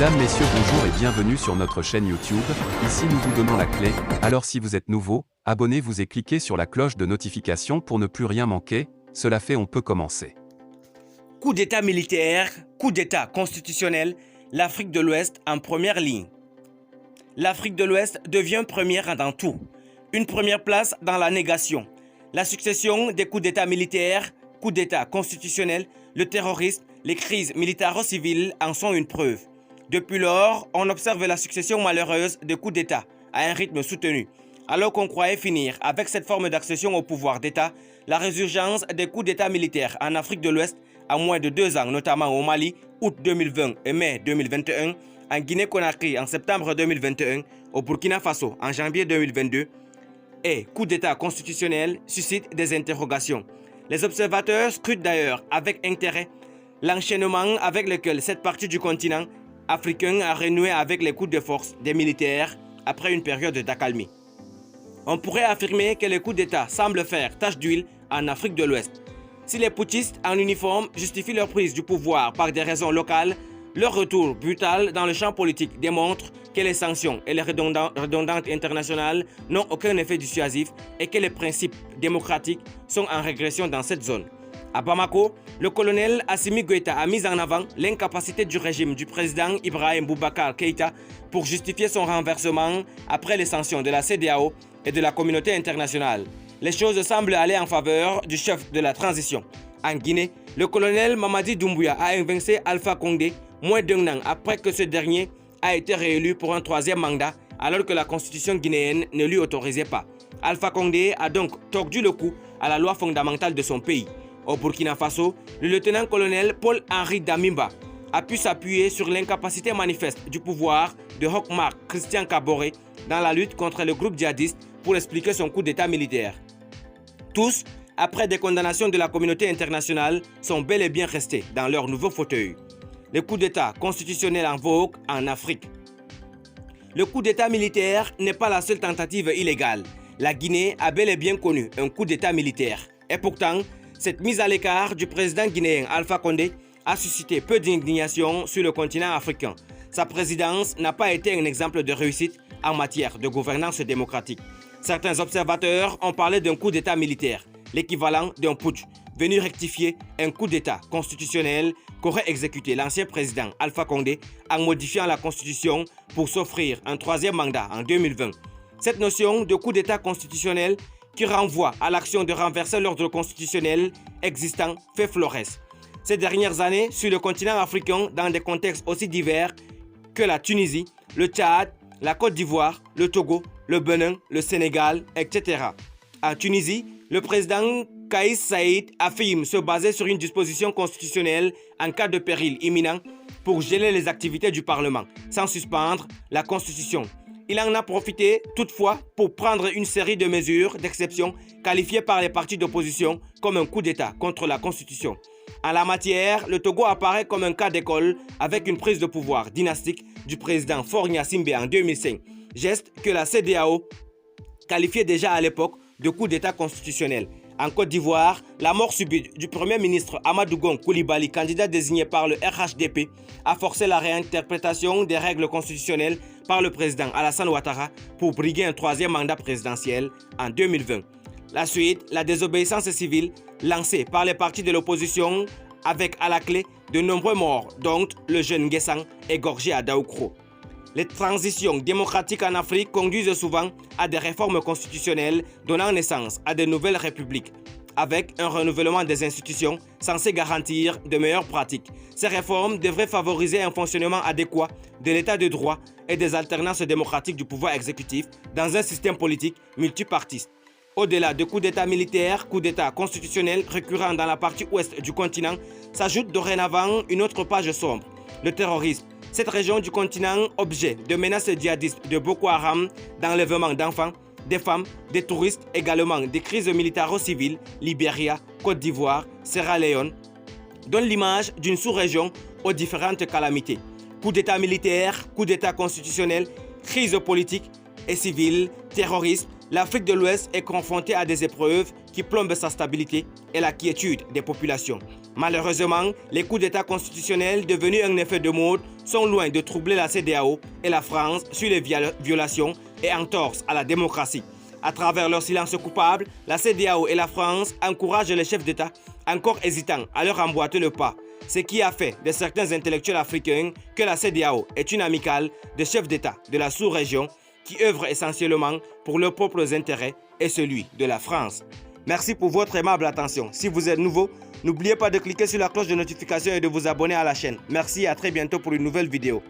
Mesdames, Messieurs, bonjour et bienvenue sur notre chaîne YouTube. Ici nous vous donnons la clé, alors si vous êtes nouveau, abonnez-vous et cliquez sur la cloche de notification pour ne plus rien manquer. Cela fait, on peut commencer. Coup d'État militaire, coup d'État constitutionnel, l'Afrique de l'Ouest en première ligne. L'Afrique de l'Ouest devient première dans tout. Une première place dans la négation. La succession des coups d'État militaires, coups d'État constitutionnels, le terrorisme, les crises militaro-civiles en sont une preuve. Depuis lors, on observe la succession malheureuse de coups d'État à un rythme soutenu. Alors qu'on croyait finir avec cette forme d'accession au pouvoir d'État, la résurgence des coups d'État militaires en Afrique de l'Ouest en moins de 2 ans, notamment au Mali, août 2020 et mai 2021, en Guinée-Conakry en septembre 2021, au Burkina Faso en janvier 2022, et coup d'État constitutionnel suscite des interrogations. Les observateurs scrutent d'ailleurs avec intérêt l'enchaînement avec lequel cette partie du continent africain a renoué avec les coups de force des militaires après une période d'accalmie. On pourrait affirmer que les coups d'État semblent faire tache d'huile en Afrique de l'Ouest. Si les putschistes en uniforme justifient leur prise du pouvoir par des raisons locales, leur retour brutal dans le champ politique démontre que les sanctions et les redondantes internationales n'ont aucun effet dissuasif et que les principes démocratiques sont en régression dans cette zone. À Bamako, le colonel Assimi Goïta a mis en avant l'incapacité du régime du président Ibrahim Boubacar Keïta pour justifier son renversement après les sanctions de la CEDEAO et de la communauté internationale. Les choses semblent aller en faveur du chef de la transition. En Guinée, le colonel Mamadi Doumbouya a invincé Alpha Condé moins d'un an après que ce dernier a été réélu pour un 3e mandat alors que la constitution guinéenne ne lui autorisait pas. Alpha Condé a donc tordu le cou à la loi fondamentale de son pays. Au Burkina Faso, le lieutenant-colonel Paul-Henri Damimba a pu s'appuyer sur l'incapacité manifeste du pouvoir de Hokmar Christian Kaboré dans la lutte contre le groupe djihadiste pour expliquer son coup d'État militaire. Tous, après des condamnations de la communauté internationale, sont bel et bien restés dans leur nouveau fauteuil. Le coup d'État constitutionnel en vogue en Afrique. Le coup d'État militaire n'est pas la seule tentative illégale. La Guinée a bel et bien connu un coup d'État militaire. Et pourtant, cette mise à l'écart du président guinéen Alpha Condé a suscité peu d'indignation sur le continent africain. Sa présidence n'a pas été un exemple de réussite en matière de gouvernance démocratique. Certains observateurs ont parlé d'un coup d'État militaire, l'équivalent d'un putsch, venu rectifier un coup d'État constitutionnel qu'aurait exécuté l'ancien président Alpha Condé en modifiant la constitution pour s'offrir un 3e mandat en 2020. Cette notion de coup d'État constitutionnel qui renvoie à l'action de renverser l'ordre constitutionnel existant fait florès. Ces dernières années, sur le continent africain, dans des contextes aussi divers que la Tunisie, le Tchad, la Côte d'Ivoire, le Togo, le Bénin, le Sénégal, etc. En Tunisie, le président Kais Saïd affirme se baser sur une disposition constitutionnelle en cas de péril imminent pour geler les activités du Parlement, sans suspendre la Constitution. Il en a profité toutefois pour prendre une série de mesures d'exception qualifiées par les partis d'opposition comme un coup d'État contre la Constitution. En la matière, le Togo apparaît comme un cas d'école avec une prise de pouvoir dynastique du président Faure Gnassingbé en 2005, geste que la CEDEAO qualifiait déjà à l'époque de coup d'État constitutionnel. En Côte d'Ivoire, la mort subite du Premier ministre Amadou Gon Coulibaly, candidat désigné par le RHDP, a forcé la réinterprétation des règles constitutionnelles par le président Alassane Ouattara pour briguer un 3e mandat présidentiel en 2020. La suite, la désobéissance civile lancée par les partis de l'opposition avec à la clé de nombreux morts, dont le jeune Nguessang égorgé à Daoukro. Les transitions démocratiques en Afrique conduisent souvent à des réformes constitutionnelles donnant naissance à de nouvelles républiques, avec un renouvellement des institutions censé garantir de meilleures pratiques. Ces réformes devraient favoriser un fonctionnement adéquat de l'état de droit et des alternances démocratiques du pouvoir exécutif dans un système politique multipartiste. Au-delà de coups d'État militaires, coups d'État constitutionnels récurrents dans la partie ouest du continent, s'ajoute dorénavant une autre page sombre, le terrorisme. Cette région du continent, objet de menaces djihadistes de Boko Haram, d'enlèvement d'enfants, des femmes, des touristes, également des crises militaro-civiles, Libéria, Côte d'Ivoire, Sierra Leone, donne l'image d'une sous-région aux différentes calamités. Coup d'État militaire, coup d'État constitutionnel, crise politique et civile, terrorisme, l'Afrique de l'Ouest est confrontée à des épreuves qui plombent sa stabilité et la quiétude des populations. Malheureusement, les coups d'État constitutionnels devenus un effet de mode sont loin de troubler la CEDEAO et la France sur les violations et entorses à la démocratie. À travers leur silence coupable, la CEDEAO et la France encouragent les chefs d'État encore hésitants à leur emboîter le pas, ce qui a fait de certains intellectuels africains que la CEDEAO est une amicale des chefs d'État de la sous-région qui œuvrent essentiellement pour leurs propres intérêts et celui de la France. Merci pour votre aimable attention. Si vous êtes nouveau, n'oubliez pas de cliquer sur la cloche de notification et de vous abonner à la chaîne. Merci et à très bientôt pour une nouvelle vidéo.